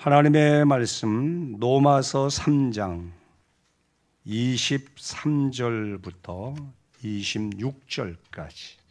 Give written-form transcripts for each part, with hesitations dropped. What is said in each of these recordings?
하나님의 말씀 로마서 3장 23절부터 26절까지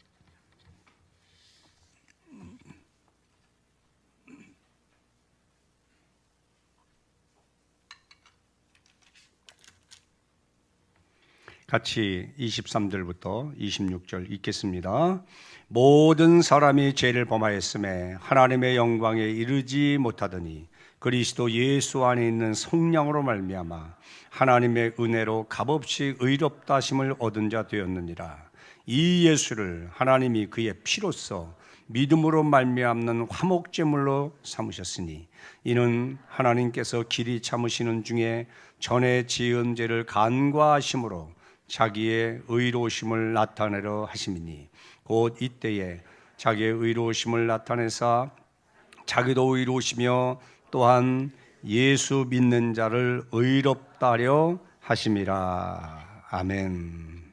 같이 23절부터 26절 읽겠습니다. 모든 사람이 죄를 범하였음에 하나님의 영광에 이르지 못하더니 그리스도 예수 안에 있는 성령으로 말미암아 하나님의 은혜로 값없이 의롭다 하심을 얻은 자 되었느니라. 이 예수를 하나님이 그의 피로써 믿음으로 말미암는 화목제물로 삼으셨으니 이는 하나님께서 길이 참으시는 중에 전에 지은 죄를 간과하심으로 자기의 의로우심을 나타내려 하심이니 곧 이때에 자기의 의로우심을 나타내사 자기도 의로우시며 또한 예수 믿는 자를 의롭다 하려 하심이라. 아멘.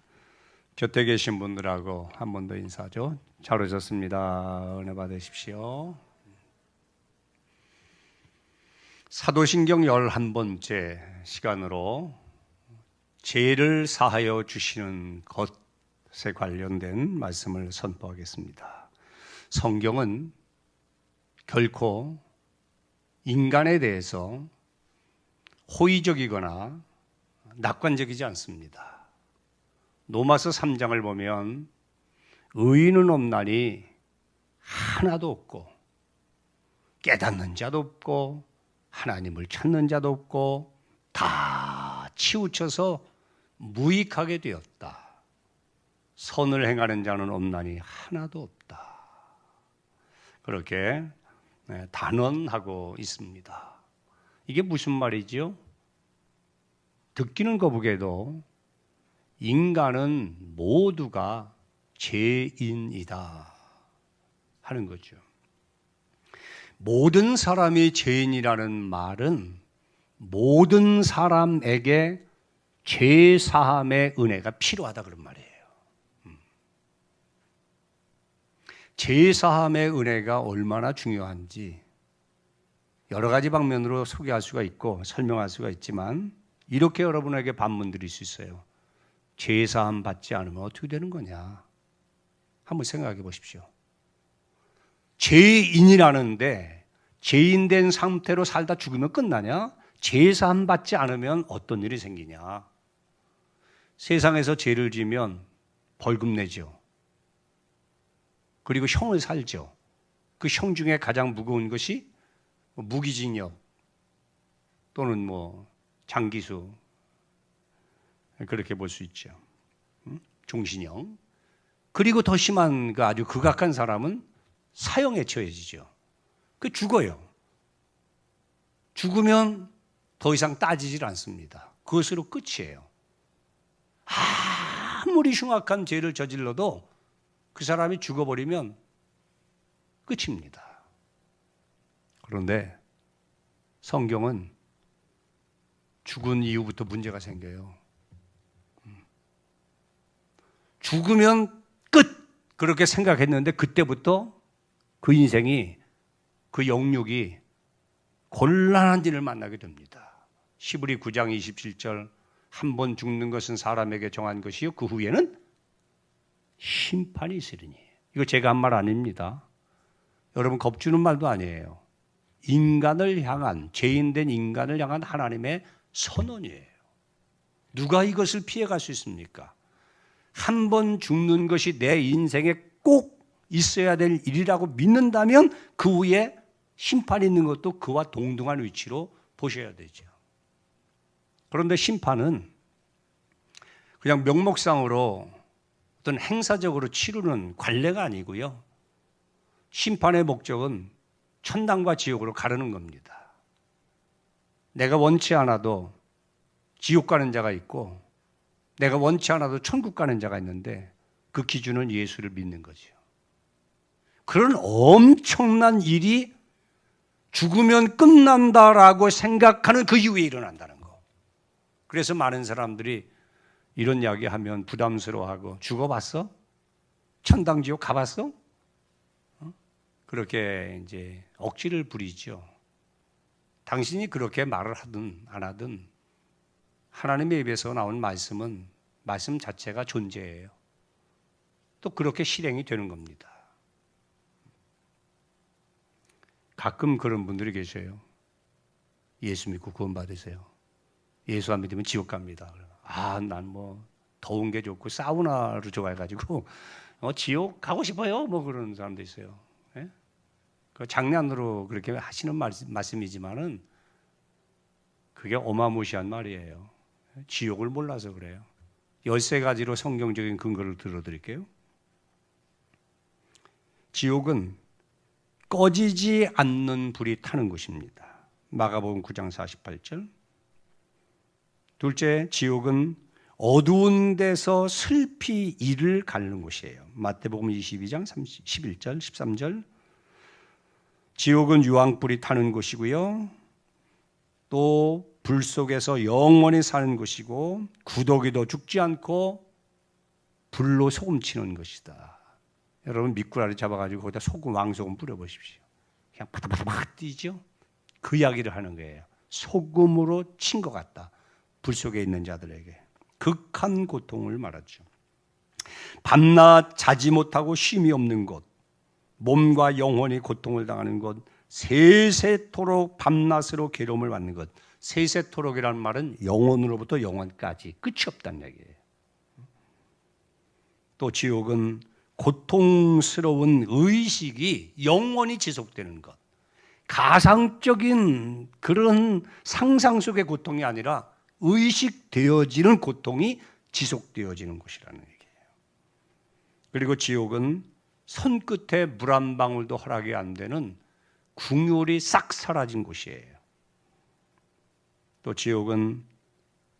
곁에 계신 분들하고 한 번 더 인사하죠. 잘 오셨습니다. 은혜 받으십시오. 사도신경 11번째 시간으로 죄를 사하여 주시는 것에 관련된 말씀을 선포하겠습니다. 성경은 결코 인간에 대해서 호의적이거나 낙관적이지 않습니다. 로마서 3장을 보면 의인은 없나니 하나도 없고 깨닫는 자도 없고 하나님을 찾는 자도 없고 다 치우쳐서 무익하게 되었다. 선을 행하는 자는 없나니 하나도 없다. 그렇게 단언하고 있습니다. 이게 무슨 말이죠? 듣기는 거북해도 인간은 모두가 죄인이다 하는 거죠. 모든 사람이 죄인이라는 말은 모든 사람에게 죄 사함의 은혜가 필요하다 그런 말이에요. 죄 사함의 은혜가 얼마나 중요한지 여러 가지 방면으로 소개할 수가 있고 설명할 수가 있지만 이렇게 여러분에게 반문 드릴 수 있어요. 죄 사함 받지 않으면 어떻게 되는 거냐? 한번 생각해 보십시오. 죄인이라는데 죄인 된 상태로 살다 죽으면 끝나냐? 죄 사함 받지 않으면 어떤 일이 생기냐? 세상에서 죄를 지면 벌금 내죠. 그리고 형을 살죠. 그 형 중에 가장 무거운 것이 무기징역 또는 장기수 그렇게 볼 수 있죠. 종신형. 그리고 더 심한 그 아주 극악한 사람은 사형에 처해지죠. 그 죽어요. 죽으면 더 이상 따지질 않습니다. 그것으로 끝이에요. 아무리 흉악한 죄를 저질러도 그 사람이 죽어버리면 끝입니다. 그런데 성경은 죽은 이후부터 문제가 생겨요. 죽으면 끝! 그렇게 생각했는데 그때부터 그 인생이, 그 영육이 곤란한 일을 만나게 됩니다. 시브리 9장 27절 한 번 죽는 것은 사람에게 정한 것이요 그 후에는 심판이 있으리니. 이거 제가 한 말 아닙니다. 여러분 겁주는 말도 아니에요. 인간을 향한, 죄인된 인간을 향한 하나님의 선언이에요. 누가 이것을 피해갈 수 있습니까? 한 번 죽는 것이 내 인생에 꼭 있어야 될 일이라고 믿는다면 그 후에 심판이 있는 것도 그와 동등한 위치로 보셔야 되죠. 그런데 심판은 그냥 명목상으로 어떤 행사적으로 치르는 관례가 아니고요. 심판의 목적은 천당과 지옥으로 가르는 겁니다. 내가 원치 않아도 지옥 가는 자가 있고 내가 원치 않아도 천국 가는 자가 있는데 그 기준은 예수를 믿는 거죠. 그런 엄청난 일이 죽으면 끝난다라고 생각하는 그 이후에 일어난다는 거. 그래서 많은 사람들이 이런 이야기 하면 부담스러워하고 죽어봤어? 천당 지옥 가봤어? 그렇게 이제 억지를 부리죠. 당신이 그렇게 말을 하든 안 하든 하나님의 입에서 나온 말씀은 말씀 자체가 존재해요. 또 그렇게 실행이 되는 겁니다. 가끔 그런 분들이 계셔요. 예수 믿고 구원 받으세요. 예수 안 믿으면 지옥 갑니다. 난 뭐 더운 게 좋고 사우나를 좋아해가지고 지옥 가고 싶어요. 뭐 그런 사람도 있어요. 예? 그 장난으로 그렇게 하시는 말씀이지만은 그게 어마무시한 말이에요. 지옥을 몰라서 그래요. 13가지로 성경적인 근거를 들어드릴게요. 지옥은 꺼지지 않는 불이 타는 곳입니다. 마가복음 9장 48절. 둘째, 지옥은 어두운 데서 슬피 이를 가르는 곳이에요. 마태복음 22장 11절, 13절. 지옥은 유황불이 타는 곳이고요. 또 불 속에서 영원히 사는 곳이고 구더기도 죽지 않고 불로 소금치는 것이다. 여러분 미꾸라지 잡아가지고 거기다 소금, 왕소금 뿌려보십시오. 그냥 바닥바닥 뛰죠. 그 이야기를 하는 거예요. 소금으로 친 것 같다. 불 속에 있는 자들에게. 극한 고통을 말하죠. 밤낮 자지 못하고 쉼이 없는 곳, 몸과 영혼이 고통을 당하는 곳, 세세토록 밤낮으로 괴로움을 받는 것. 세세토록이라는 말은 영혼으로부터 영혼까지 끝이 없다는 얘기예요. 또 지옥은 고통스러운 의식이 영원히 지속되는 것. 가상적인 그런 상상 속의 고통이 아니라 의식되어지는 고통이 지속되어지는 곳이라는 얘기예요. 그리고 지옥은 손끝에 물 한 방울도 허락이 안 되는 궁율이 싹 사라진 곳이에요. 또 지옥은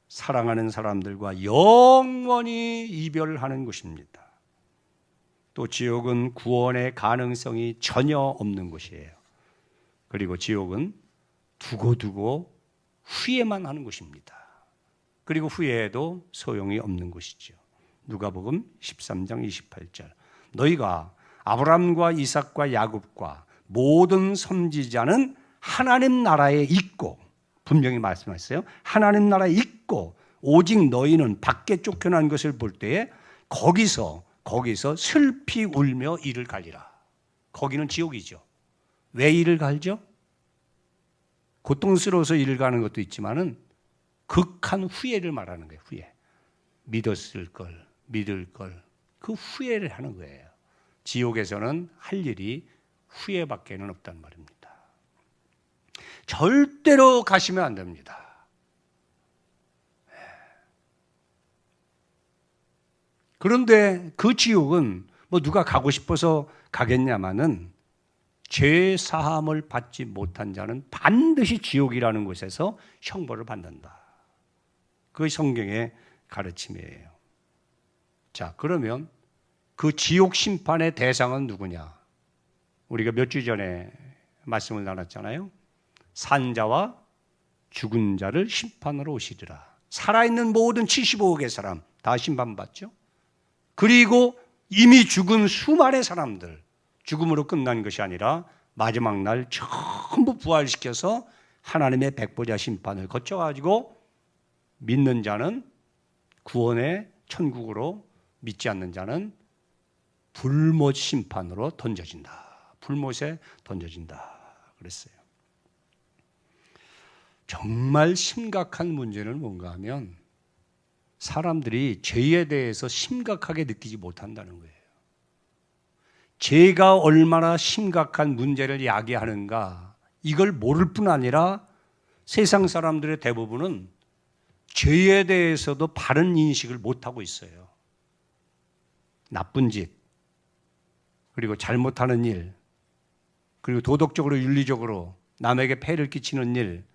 사랑하는 사람들과 영원히 이별하는 곳입니다. 또 지옥은 구원의 가능성이 전혀 없는 곳이에요. 그리고 지옥은 두고두고 후회만 하는 곳입니다. 그리고 후회해도 소용이 없는 곳이죠. 누가복음 13장 28절. 너희가 아브라함과 이삭과 야곱과 모든 선지자는 하나님 나라에 있고, 분명히 말씀하셨어요. 하나님 나라에 있고 오직 너희는 밖에 쫓겨난 것을 볼 때에 거기서 슬피 울며 이를 갈리라. 거기는 지옥이죠. 왜 이를 갈죠? 고통스러워서 이를 가는 것도 있지만은 극한 후회를 말하는 거예요. 후회. 믿었을 걸, 믿을 걸. 그 후회를 하는 거예요. 지옥에서는 할 일이 후회밖에는 없단 말입니다. 절대로 가시면 안 됩니다. 그런데 그 지옥은 뭐 누가 가고 싶어서 가겠냐마는 죄 사함을 받지 못한 자는 반드시 지옥이라는 곳에서 형벌을 받는다. 그게 성경의 가르침이에요. 자, 그러면 그 지옥 심판의 대상은 누구냐? 우리가 몇 주 전에 말씀을 나눴잖아요. 산자와 죽은 자를 심판하러 오시리라. 살아있는 모든 75억의 사람 다 심판받죠. 그리고 이미 죽은 수많은 사람들, 죽음으로 끝난 것이 아니라 마지막 날 전부 부활시켜서 하나님의 백보자 심판을 거쳐가지고 믿는 자는 구원의 천국으로, 믿지 않는 자는 불못 심판으로 던져진다. 불못에 던져진다 그랬어요. 정말 심각한 문제는 뭔가 하면 사람들이 죄에 대해서 심각하게 느끼지 못한다는 거예요. 죄가 얼마나 심각한 문제를 야기하는가 이걸 모를 뿐 아니라 세상 사람들의 대부분은 죄에 대해서도 바른 인식을 못하고 있어요. 나쁜 짓, 그리고 잘못하는 일, 그리고 도덕적으로 윤리적으로 남에게 폐를 끼치는 일,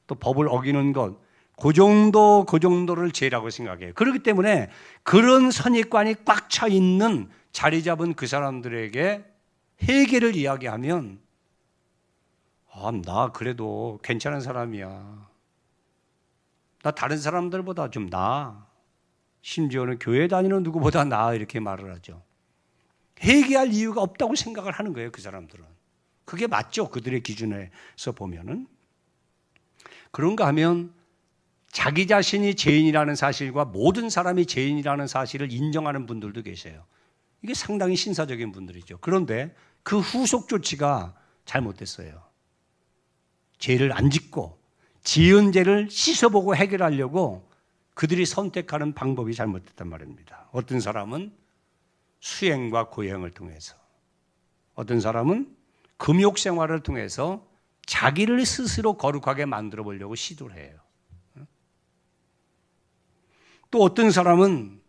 또 법을 어기는 것, 그 정도를 죄라고 생각해요. 그렇기 때문에 그런 선입관이 꽉 차 있는 자리 잡은 그 사람들에게 회개를 이야기하면 나 그래도 괜찮은 사람이야. 나 다른 사람들보다 좀 나아. 심지어는 교회 다니는 누구보다 나아 이렇게 말을 하죠. 회개할 이유가 없다고 생각을 하는 거예요. 그 사람들은. 그게 맞죠. 그들의 기준에서 보면은. 그런가 하면 자기 자신이 죄인이라는 사실과 모든 사람이 죄인이라는 사실을 인정하는 분들도 계세요. 이게 상당히 신사적인 분들이죠. 그런데 그 후속 조치가 잘못됐어요. 죄를 안 짓고 지은 죄를 씻어보고 해결하려고 그들이 선택하는 방법이 잘못됐단 말입니다. 어떤 사람은 수행과 고행을 통해서, 어떤 사람은 금욕 생활을 통해서 자기를 스스로 거룩하게 만들어 보려고 시도를 해요. 또 어떤 사람은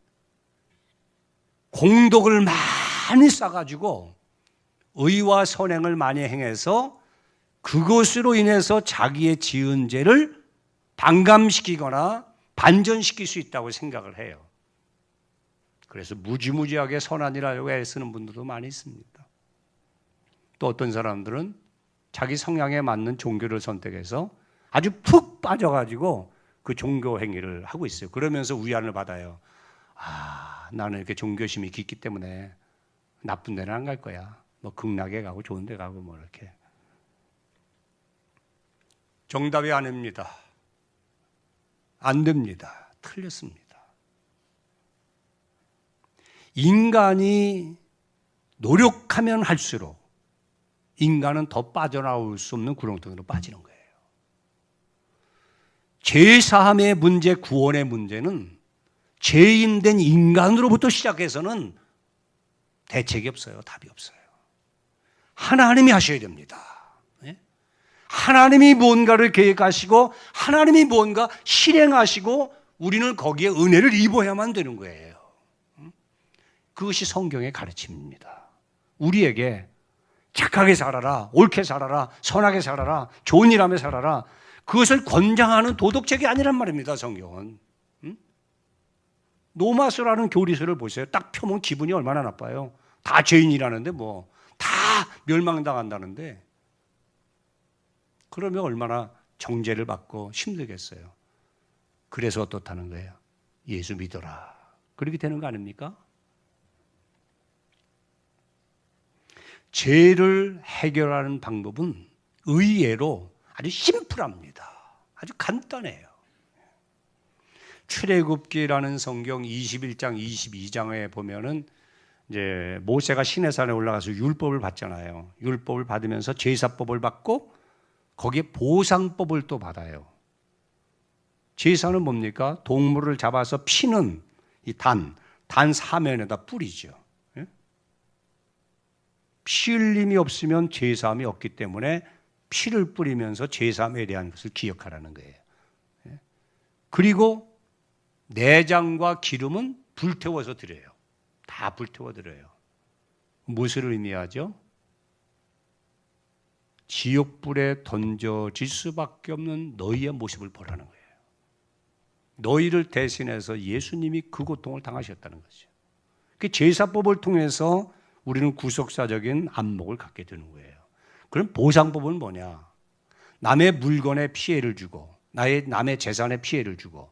공덕을 많이 쌓아가지고 의와 선행을 많이 행해서 그것으로 인해서 자기의 지은 죄를 반감시키거나 반전시킬 수 있다고 생각을 해요. 그래서 무지무지하게 선한 일 하려고 애쓰는 분들도 많이 있습니다. 또 어떤 사람들은 자기 성향에 맞는 종교를 선택해서 아주 푹 빠져가지고 그 종교 행위를 하고 있어요. 그러면서 위안을 받아요. 나는 이렇게 종교심이 깊기 때문에 나쁜 데는 안 갈 거야. 뭐 극락에 가고 좋은 데 가고 뭐 이렇게. 정답이 아닙니다. 안 됩니다. 틀렸습니다. 인간이 노력하면 할수록 인간은 더 빠져나올 수 없는 구렁텅이로 빠지는 거예요. 죄사함의 문제, 구원의 문제는 죄인된 인간으로부터 시작해서는 대책이 없어요. 답이 없어요. 하나님이 하셔야 됩니다. 하나님이 뭔가를 계획하시고 하나님이 뭔가 실행하시고 우리는 거기에 은혜를 입어야만 되는 거예요. 그것이 성경의 가르침입니다. 우리에게 착하게 살아라, 옳게 살아라, 선하게 살아라, 좋은 일 하며 살아라, 그것을 권장하는 도덕책이 아니란 말입니다. 성경은. 노마스라는 교리서를 보세요. 딱 펴면 기분이 얼마나 나빠요. 다 죄인이라는데 뭐 다 멸망당한다는데 그러면 얼마나 정죄를 받고 힘들겠어요. 그래서 어떻다는 거예요? 예수 믿어라. 그렇게 되는 거 아닙니까? 죄를 해결하는 방법은 의외로 아주 심플합니다. 아주 간단해요. 출애굽기라는 성경 21장, 22장에 보면은 이제 모세가 시내산에 올라가서 율법을 받잖아요. 율법을 받으면서 제사법을 받고 거기에 보상법을 또 받아요. 제사는 뭡니까? 동물을 잡아서 피는 이 단 사면에다 뿌리죠. 피 흘림이 없으면 제사함이 없기 때문에 피를 뿌리면서 제사함에 대한 것을 기억하라는 거예요. 그리고 내장과 기름은 불태워서 드려요. 다 불태워 드려요. 무엇을 의미하죠? 지옥불에 던져질 수밖에 없는 너희의 모습을 보라는 거예요. 너희를 대신해서 예수님이 그 고통을 당하셨다는 거죠. 그 제사법을 통해서 우리는 구속사적인 안목을 갖게 되는 거예요. 그럼 보상법은 뭐냐? 남의 물건에 피해를 주고 남의 재산에 피해를 주고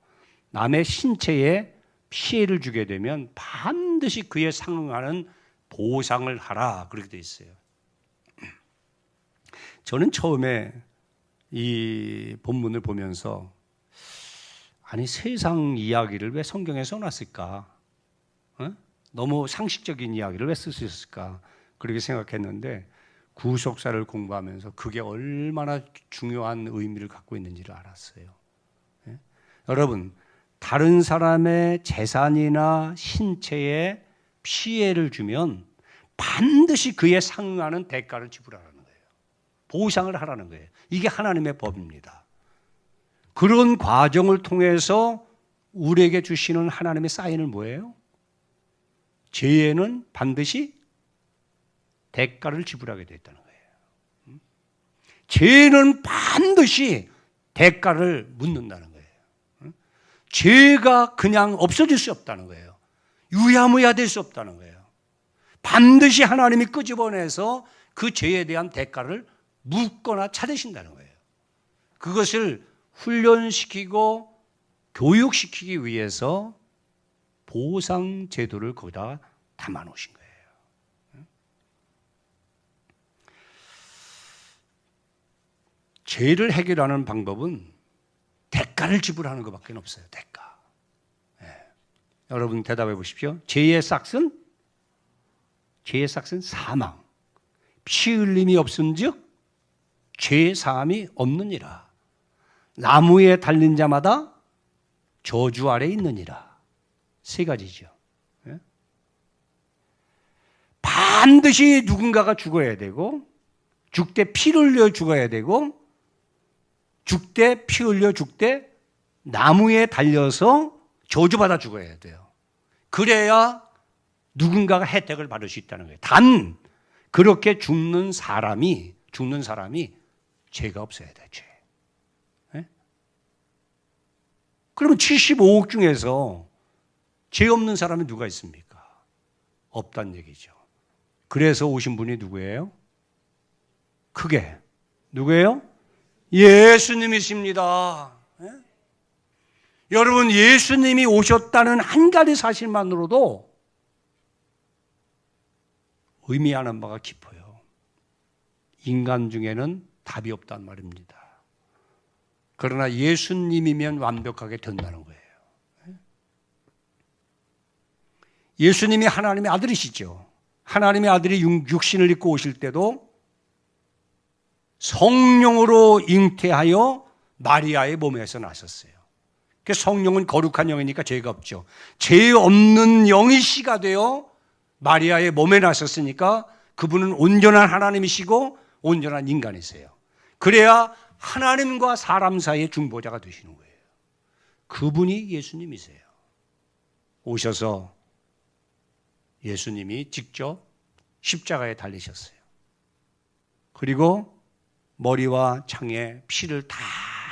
남의 신체에 피해를 주게 되면 반드시 그에 상응하는 보상을 하라 그렇게 되어 있어요. 저는 처음에 이 본문을 보면서 아니 세상 이야기를 왜 성경에 써놨을까? 너무 상식적인 이야기를 왜 쓸 수 있을까? 그렇게 생각했는데 구속사를 공부하면서 그게 얼마나 중요한 의미를 갖고 있는지를 알았어요. 여러분, 다른 사람의 재산이나 신체에 피해를 주면 반드시 그에 상응하는 대가를 지불하라는 거예요. 보상을 하라는 거예요. 이게 하나님의 법입니다. 그런 과정을 통해서 우리에게 주시는 하나님의 사인은 뭐예요? 죄에는 반드시 대가를 지불하게 됐다는 거예요. 죄는 반드시 대가를 묻는다는 거예요. 죄가 그냥 없어질 수 없다는 거예요. 유야무야 될 수 없다는 거예요. 반드시 하나님이 끄집어내서 그 죄에 대한 대가를 묻거나 찾으신다는 거예요. 그것을 훈련시키고 교육시키기 위해서 보상 제도를 거기다 담아 놓으신 거예요. 죄를 해결하는 방법은 대가를 지불하는 것밖에 없어요. 대가. 예. 여러분 대답해 보십시오. 죄의 삭은 사망. 피 흘림이 없은즉 죄 사함이 없느니라. 나무에 달린 자마다 저주 아래 있느니라. 세 가지죠. 예? 반드시 누군가가 죽어야 되고, 죽되 피를 흘려 죽어야 되고, 죽되 피 흘려 죽되 나무에 달려서 저주받아 죽어야 돼요. 그래야 누군가가 혜택을 받을 수 있다는 거예요. 단 그렇게 죽는 사람이 죄가 없어야 돼. 죄. 네? 그러면 75억 중에서 죄 없는 사람이 누가 있습니까? 없다는 얘기죠. 그래서 오신 분이 누구예요? 크게 누구예요? 예수님이십니다. 네? 여러분, 예수님이 오셨다는 한 가지 사실만으로도 의미하는 바가 깊어요. 인간 중에는 답이 없단 말입니다. 그러나 예수님이면 완벽하게 된다는 거예요. 예수님이 하나님의 아들이시죠. 하나님의 아들이 육신을 입고 오실 때도 성령으로 잉태하여 마리아의 몸에서 나셨어요. 성령은 거룩한 영이니까 죄가 없죠. 죄 없는 영이 씨가 되어 마리아의 몸에 나셨으니까 그분은 온전한 하나님이시고 온전한 인간이세요. 그래야 하나님과 사람 사이의 중보자가 되시는 거예요. 그분이 예수님이세요. 오셔서 예수님이 직접 십자가에 달리셨어요. 그리고 머리와 창에 피를 다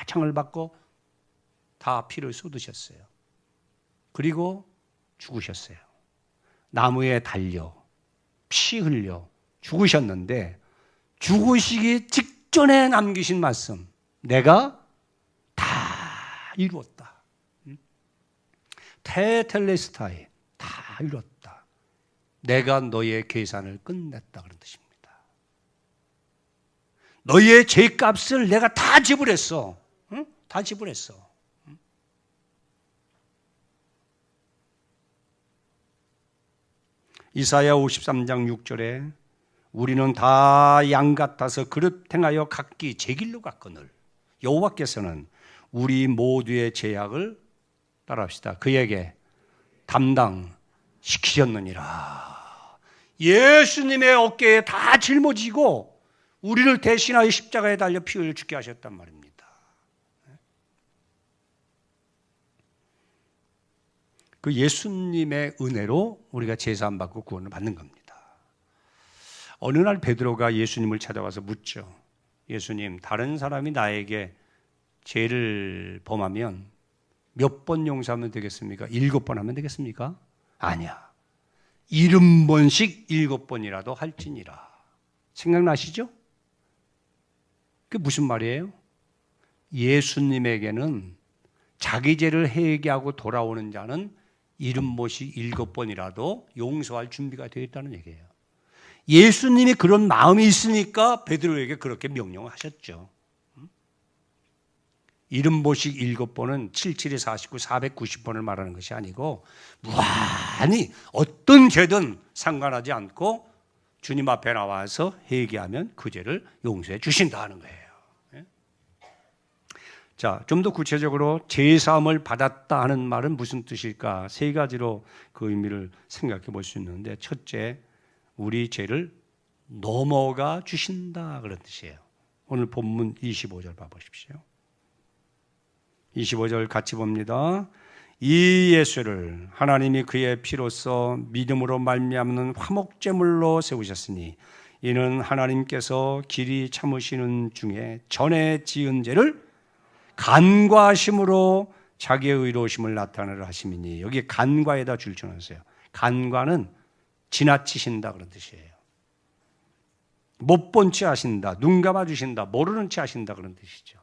창을 받고 다 피를 쏟으셨어요. 그리고 죽으셨어요. 나무에 달려 피 흘려 죽으셨는데 죽으시기 직전에 남기신 말씀, 내가 다 이루었다. 테텔레스타이, 다 이루었다. 내가 너의 계산을 끝냈다 그런 뜻입니다. 너의 죄값을 내가 다 지불했어. 응? 다 지불했어. 이사야 53장 6절에 우리는 다 양 같아서 그릇 행하여 각기 제 길로 갔거늘 여호와께서는 우리 모두의 죄악을 따라합시다. 그에게 담당시키셨느니라. 예수님의 어깨에 다 짊어지고 우리를 대신하여 십자가에 달려 피 흘려 죽게 하셨단 말입니다. 그 예수님의 은혜로 우리가 제사함 받고 구원을 받는 겁니다. 어느 날 베드로가 예수님을 찾아와서 묻죠. 예수님, 다른 사람이 나에게 죄를 범하면 몇 번 용서하면 되겠습니까? 7번 하면 되겠습니까? 아니야. 70번씩 7번이라도 할지니라. 생각나시죠? 그게 무슨 말이에요? 예수님에게는 자기 죄를 회개하고 돌아오는 자는 70번씩 7번이라도 용서할 준비가 되어 있다는 얘기예요. 예수님이 그런 마음이 있으니까 베드로에게 그렇게 명령을 하셨죠. 70번씩 7번은 77이 49, 490번을 말하는 것이 아니고 무한히 어떤 죄든 상관하지 않고 주님 앞에 나와서 회개하면 그 죄를 용서해 주신다 하는 거예요. 자, 좀 더 구체적으로 제사함을 받았다 하는 말은 무슨 뜻일까? 세 가지로 그 의미를 생각해 볼 수 있는데, 첫째, 우리 죄를 넘어가 주신다 그런 뜻이에요. 오늘 본문 25절 봐보십시오. 25절 같이 봅니다. 이 예수를 하나님이 그의 피로써 믿음으로 말미암는 화목제물로 세우셨으니 이는 하나님께서 길이 참으시는 중에 전에 지은 죄를 간과하심으로 자기의 의로우심을 나타내려 하심이니, 여기 간과에다 줄 쳐놨어요. 간과는 지나치신다 그런 뜻이에요. 못 본 채 하신다, 눈 감아주신다, 모르는 채 하신다 그런 뜻이죠.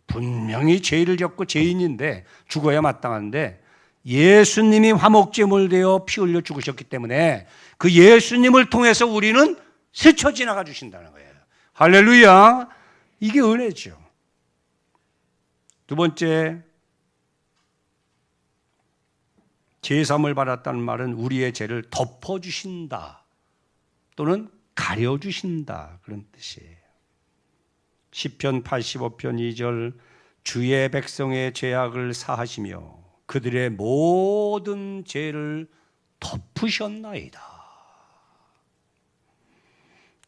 분명히 죄를 졌고 죄인인데 죽어야 마땅한데 예수님이 화목제물 되어 피 흘려 죽으셨기 때문에 그 예수님을 통해서 우리는 스쳐 지나가 주신다는 거예요. 할렐루야. 이게 은혜죠. 두 번째, 제사함을 받았다는 말은 우리의 죄를 덮어주신다 또는 가려주신다 그런 뜻이에요. 시편 85편 2절 주의 백성의 죄악을 사하시며 그들의 모든 죄를 덮으셨나이다.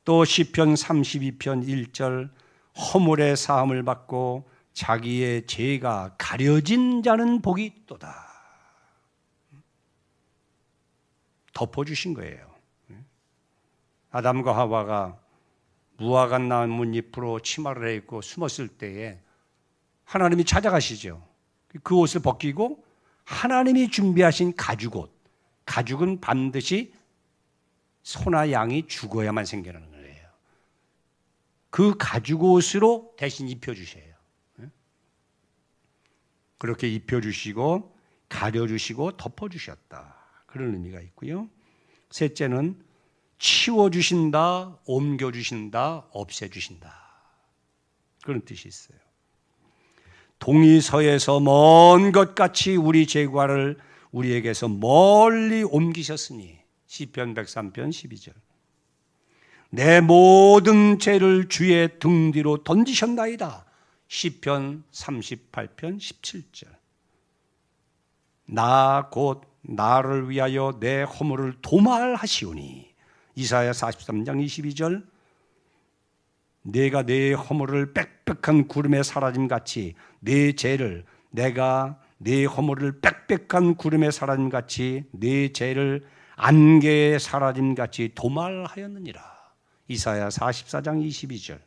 또 시편 32편 1절 허물의 사함을 받고 자기의 죄가 가려진 자는 복이 있도다. 덮어주신 거예요. 아담과 하와가 무화과 나뭇잎으로 치마를 입고 숨었을 때에 하나님이 찾아가시죠. 그 옷을 벗기고 하나님이 준비하신 가죽옷, 가죽은 반드시 소나 양이 죽어야만 생겨나는 거예요. 그 가죽옷으로 대신 입혀주셔요. 그렇게 입혀주시고 가려주시고 덮어주셨다. 그런 의미가 있고요. 셋째는 치워주신다, 옮겨주신다, 없애주신다. 그런 뜻이 있어요. 동이 서에서 먼 것 같이 우리 죄과를 우리에게서 멀리 옮기셨으니 시편 103편 12절 내 모든 죄를 주의 등 뒤로 던지셨나이다. 시편 38편 17절 나 곧 나를 위하여 내 허물을 도말하시오니 이사야 43장 22절 내가 내 허물을 빽빽한 구름에 사라짐같이 내 죄를 내가 내 허물을 빽빽한 구름에 사라짐같이 내 죄를 안개에 사라짐같이 도말하였느니라. 이사야 44장 22절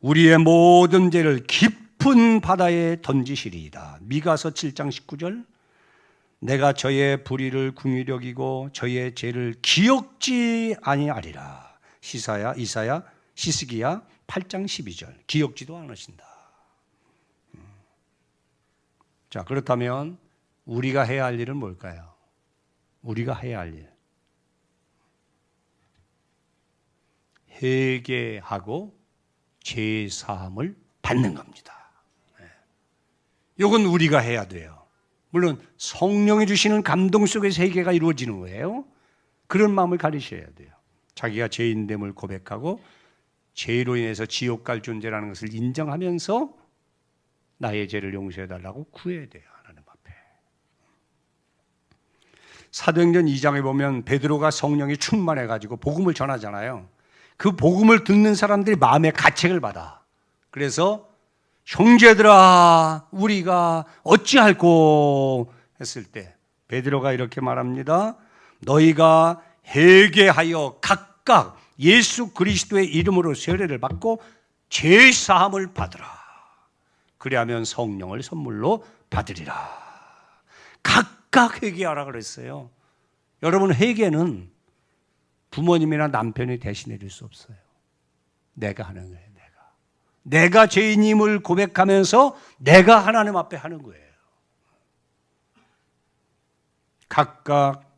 우리의 모든 죄를 깊은 바다에 던지시리이다. 미가서 7장 19절 내가 저의 불의를 긍휼히 여기고 저의 죄를 기억지 아니하리라. 이사야 8장 12절 기억지도 않으신다. 자, 그렇다면 우리가 해야 할 일은 뭘까요? 우리가 해야 할 일. 회개하고 죄 사함을 받는 겁니다. 이건 우리가 해야 돼요. 물론 성령이 주시는 감동 속에서 회개가 이루어지는 거예요. 그런 마음을 가리셔야 돼요. 자기가 죄인됨을 고백하고 죄로 인해서 지옥 갈 존재라는 것을 인정하면서 나의 죄를 용서해달라고 구해야 돼요. 하나님 앞에. 사도행전 2장에 보면 베드로가 성령이 충만해가지고 복음을 전하잖아요. 그 복음을 듣는 사람들이 마음의 가책을 받아. 그래서 형제들아 우리가 어찌할꼬 했을 때 베드로가 이렇게 말합니다. 너희가 회개하여 각각 예수 그리스도의 이름으로 세례를 받고 죄 사함을 받으라. 그리하면 성령을 선물로 받으리라. 각각 회개하라 그랬어요. 여러분 회개는 부모님이나 남편이 대신해 줄 수 없어요. 내가 하는 거예요. 내가 죄인임을 고백하면서 내가 하나님 앞에 하는 거예요. 각각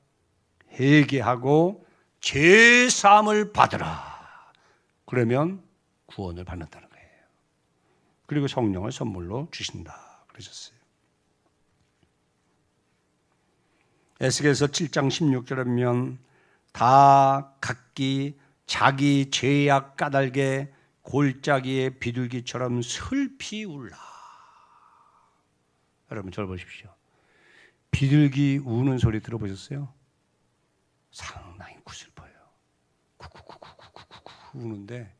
회개하고 죄 사함을 받으라. 그러면 구원을 받는다는 거예요. 그리고 성령을 선물로 주신다 그러셨어요. 에스겔서 7장 16절에 보면 다 각기 자기 죄악 까닭에 골짜기의 비둘기처럼 슬피 울라. 여러분 저를 보십시오. 비둘기 우는 소리 들어보셨어요? 상당히 구슬퍼요. 쿠쿠쿠쿠쿠쿠쿠 우는데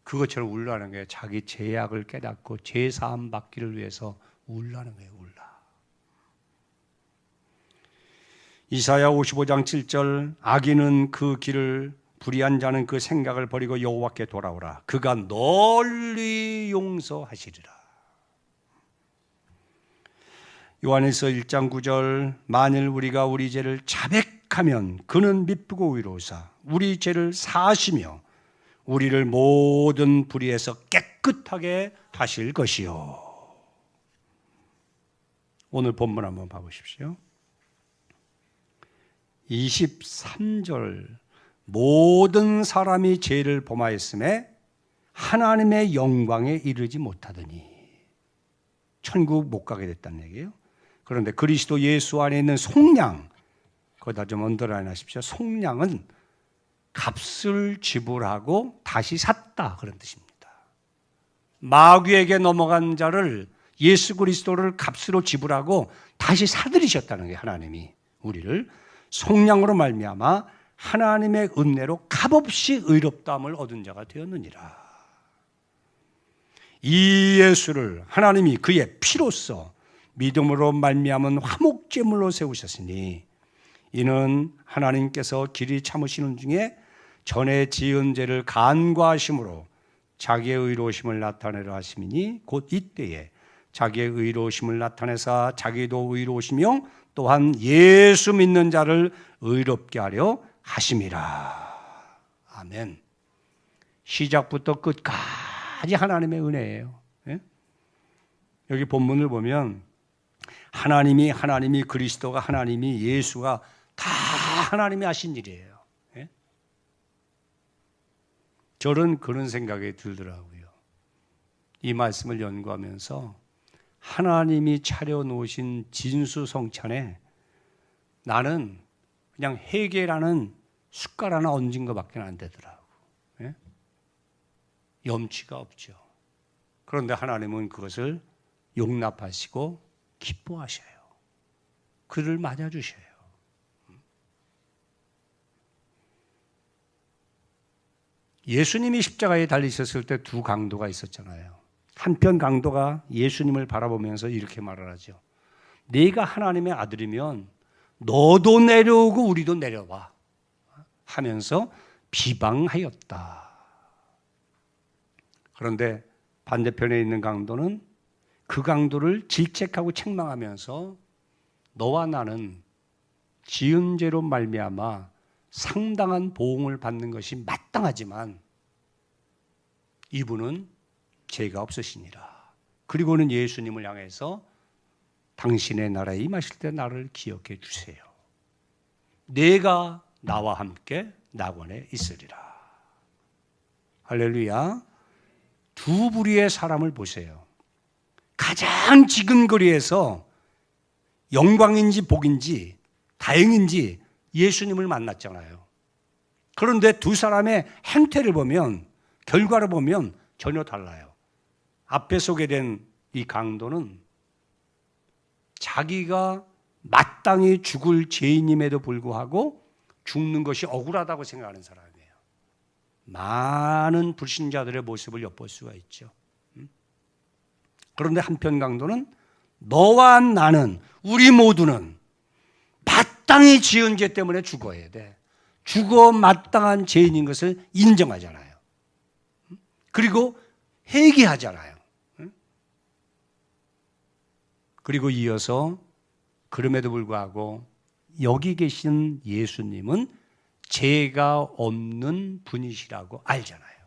그것처럼 울라는 거예요. 자기 죄악을 깨닫고 죄 사함 받기를 위해서 울라는 거예요. 울라. 이사야 55장 7절 악인은 그 길을 불의한 자는 그 생각을 버리고 여호와께 돌아오라. 그가 널리 용서하시리라. 요한일서 1장 9절 만일 우리가 우리 죄를 자백하면 그는 미쁘고 의로우사 우리 죄를 사하시며 우리를 모든 불의에서 깨끗하게 하실 것이요. 오늘 본문 한번 봐보십시오. 23절 모든 사람이 죄를 범하였음에 하나님의 영광에 이르지 못하더니 천국 못 가게 됐다는 얘기예요. 그런데 그리스도 예수 안에 있는 속량, 거기다 좀 언더라인 하십시오. 속량은 값을 지불하고 다시 샀다, 그런 뜻입니다. 마귀에게 넘어간 자를, 예수 그리스도를 값으로 지불하고 다시 사들이셨다는 게, 하나님이 우리를 속량으로 말미암아 하나님의 은혜로 값없이 의롭다함을 얻은 자가 되었느니라. 이 예수를 하나님이 그의 피로써 믿음으로 말미암은 화목제물로 세우셨으니 이는 하나님께서 길이 참으시는 중에 전에 지은 죄를 간과하심으로 자기의 의로우심을 나타내려 하심이니 곧 이때에 자기의 의로우심을 나타내사 자기도 의로우시며 또한 예수 믿는 자를 의롭게 하려 하심이라. 아멘. 시작부터 끝까지 하나님의 은혜예요. 예? 여기 본문을 보면 하나님이 그리스도가 하나님이 예수가 다 하나님이 하신 일이에요. 예? 저는 그런 생각이 들더라고요. 이 말씀을 연구하면서 하나님이 차려놓으신 진수성찬에 나는 그냥 회개라는 숟갈 하나 얹은 것밖에 안 되더라고. 예? 염치가 없죠. 그런데 하나님은 그것을 용납하시고 기뻐하셔요. 그를 맞아주셔요. 예수님이 십자가에 달리셨을 때 두 강도가 있었잖아요. 한편 강도가 예수님을 바라보면서 이렇게 말을 하죠. 네가 하나님의 아들이면 너도 내려오고 우리도 내려와 하면서 비방하였다. 그런데 반대편에 있는 강도는 그 강도를 질책하고 책망하면서 너와 나는 지은 죄로 말미암아 상당한 보응을 받는 것이 마땅하지만 이분은 죄가 없으시니라. 그리고는 예수님을 향해서 당신의 나라에 임하실 때 나를 기억해 주세요. 내가 나와 함께 낙원에 있으리라. 할렐루야. 두 부류의 사람을 보세요. 가장 지근거리에서 영광인지 복인지 다행인지 예수님을 만났잖아요. 그런데 두 사람의 행태를 보면, 결과를 보면 전혀 달라요. 앞에 소개된 이 강도는 자기가 마땅히 죽을 죄인임에도 불구하고 죽는 것이 억울하다고 생각하는 사람이에요. 많은 불신자들의 모습을 엿볼 수가 있죠. 그런데 한편 강도는 너와 나는, 우리 모두는 마땅히 지은 죄 때문에 죽어야 돼. 죽어 마땅한 죄인인 것을 인정하잖아요. 그리고 회개하잖아요. 그리고 이어서 그럼에도 불구하고 여기 계신 예수님은 죄가 없는 분이시라고 알잖아요.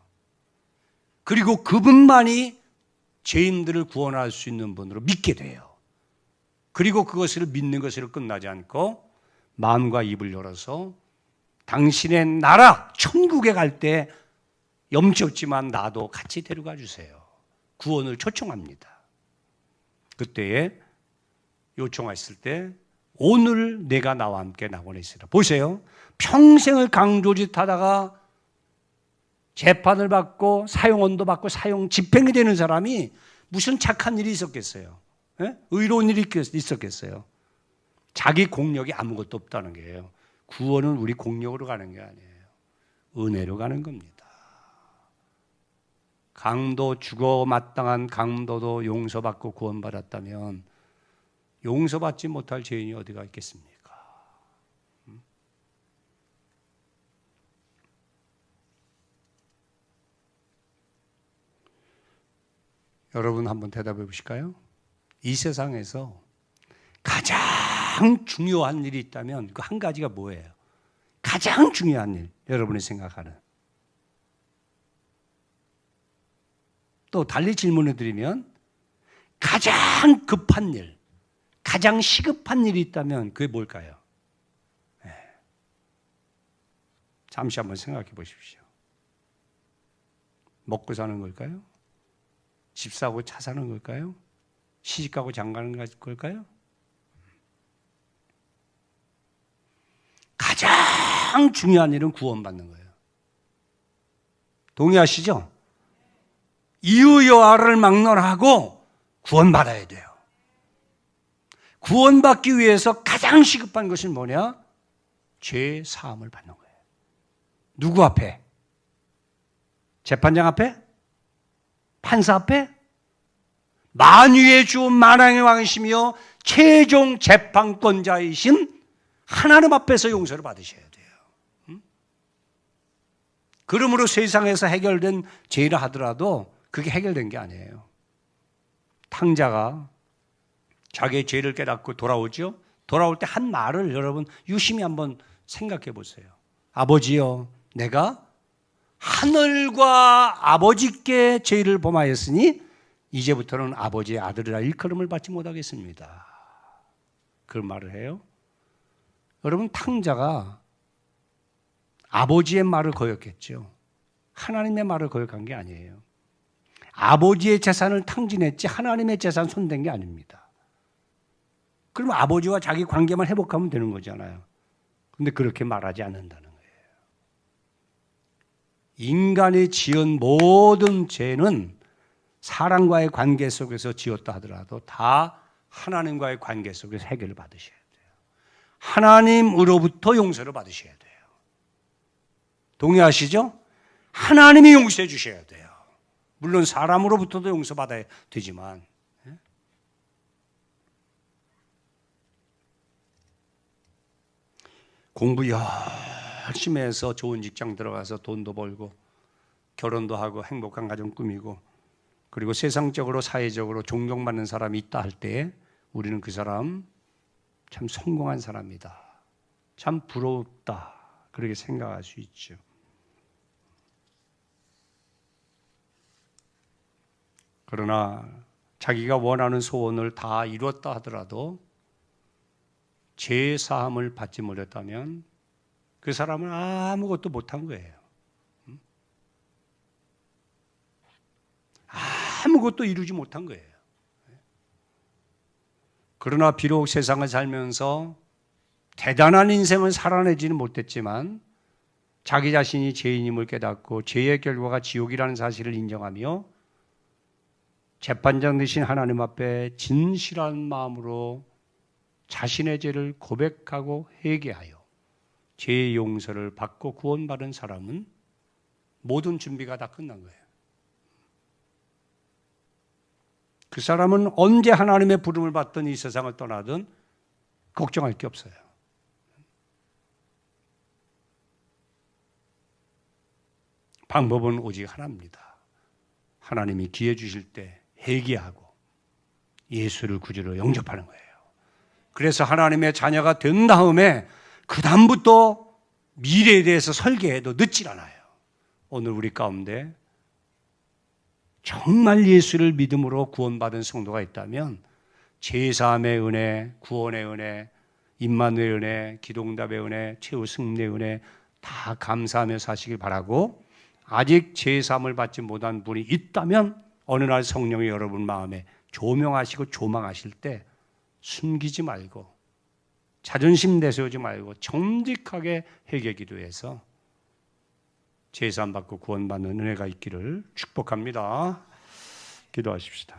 그리고 그분만이 죄인들을 구원할 수 있는 분으로 믿게 돼요. 그리고 그것을 믿는 것으로 끝나지 않고 마음과 입을 열어서 당신의 나라 천국에 갈 때 염치 없지만 나도 같이 데려가 주세요. 구원을 초청합니다. 그때에 요청했을 때 오늘 내가 나와 함께 낙원에 있으라. 보세요. 평생을 강도짓 하다가 재판을 받고 사형언도 받고 사형 집행이 되는 사람이 무슨 착한 일이 있었겠어요? 예? 의로운 일이 있었겠어요? 자기 공력이 아무것도 없다는 거예요. 구원은 우리 공력으로 가는 게 아니에요. 은혜로 가는 겁니다. 강도, 죽어 마땅한 강도도 용서받고 구원받았다면 용서받지 못할 죄인이 어디가 있겠습니까? 여러분 한번 대답해 보실까요? 이 세상에서 가장 중요한 일이 있다면 그 한 가지가 뭐예요? 가장 중요한 일, 여러분이 생각하는. 또 달리 질문을 드리면 가장 급한 일, 가장 시급한 일이 있다면 그게 뭘까요? 네. 잠시 한번 생각해 보십시오. 먹고 사는 걸까요? 집 사고 차 사는 걸까요? 시집 가고 장 가는 걸까요? 가장 중요한 일은 구원받는 거예요. 동의하시죠? 이유 여하를 막론하고 구원받아야 돼요. 구원받기 위해서 가장 시급한 것은 뭐냐? 죄 사함을 받는 거예요. 누구 앞에? 재판장 앞에? 판사 앞에? 만유의 주 만왕의 왕이시며 최종 재판권자이신 하나님 앞에서 용서를 받으셔야 돼요. 그러므로 세상에서 해결된 죄라 하더라도 그게 해결된 게 아니에요. 탕자가 자기의 죄를 깨닫고 돌아오죠. 돌아올 때 한 말을 여러분 유심히 한번 생각해 보세요. 아버지요, 내가 하늘과 아버지께 죄를 범하였으니 이제부터는 아버지의 아들이라 일컬음을 받지 못하겠습니다. 그런 말을 해요. 여러분, 탕자가 아버지의 말을 거역했죠. 하나님의 말을 거역한 게 아니에요. 아버지의 재산을 탕진했지 하나님의 재산 손댄 게 아닙니다. 그럼 아버지와 자기 관계만 회복하면 되는 거잖아요. 그런데 그렇게 말하지 않는다는 거예요. 인간이 지은 모든 죄는 사람과의 관계 속에서 지었다 하더라도 다 하나님과의 관계 속에서 해결을 받으셔야 돼요. 하나님으로부터 용서를 받으셔야 돼요. 동의하시죠? 하나님이 용서해 주셔야 돼요. 물론 사람으로부터도 용서받아야 되지만, 공부 열심히 해서 좋은 직장 들어가서 돈도 벌고 결혼도 하고 행복한 가정 꾸미고 그리고 세상적으로 사회적으로 존경받는 사람이 있다 할 때 우리는 그 사람 참 성공한 사람이다, 참 부럽다, 그렇게 생각할 수 있죠. 그러나 자기가 원하는 소원을 다 이뤘다 하더라도 죄 사함을 받지 못했다면 그 사람은 아무것도 못한 거예요. 아무것도 이루지 못한 거예요. 그러나 비록 세상을 살면서 대단한 인생을 살아내지는 못했지만 자기 자신이 죄인임을 깨닫고 죄의 결과가 지옥이라는 사실을 인정하며 재판장 되신 하나님 앞에 진실한 마음으로 자신의 죄를 고백하고 회개하여 죄의 용서를 받고 구원받은 사람은 모든 준비가 다 끝난 거예요. 그 사람은 언제 하나님의 부름을 받든 이 세상을 떠나든 걱정할 게 없어요. 방법은 오직 하나입니다. 하나님이 기회 주실 때 회개하고 예수를 구주로 영접하는 거예요. 그래서 하나님의 자녀가 된 다음에 그 다음부터 미래에 대해서 설계해도 늦질 않아요. 오늘 우리 가운데 정말 예수를 믿음으로 구원받은 성도가 있다면 제사함의 은혜, 구원의 은혜, 임마누엘 은혜, 기도응답의 은혜, 최후 승리의 은혜 다 감사하며 사시길 바라고, 아직 제사함을 받지 못한 분이 있다면 어느 날 성령이 여러분 마음에 조명하시고 조망하실 때 숨기지 말고 자존심 내세우지 말고 정직하게 회개 기도해서 제사함 받고 구원받는 은혜가 있기를 축복합니다. 기도하십시다.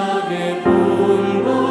세상의 본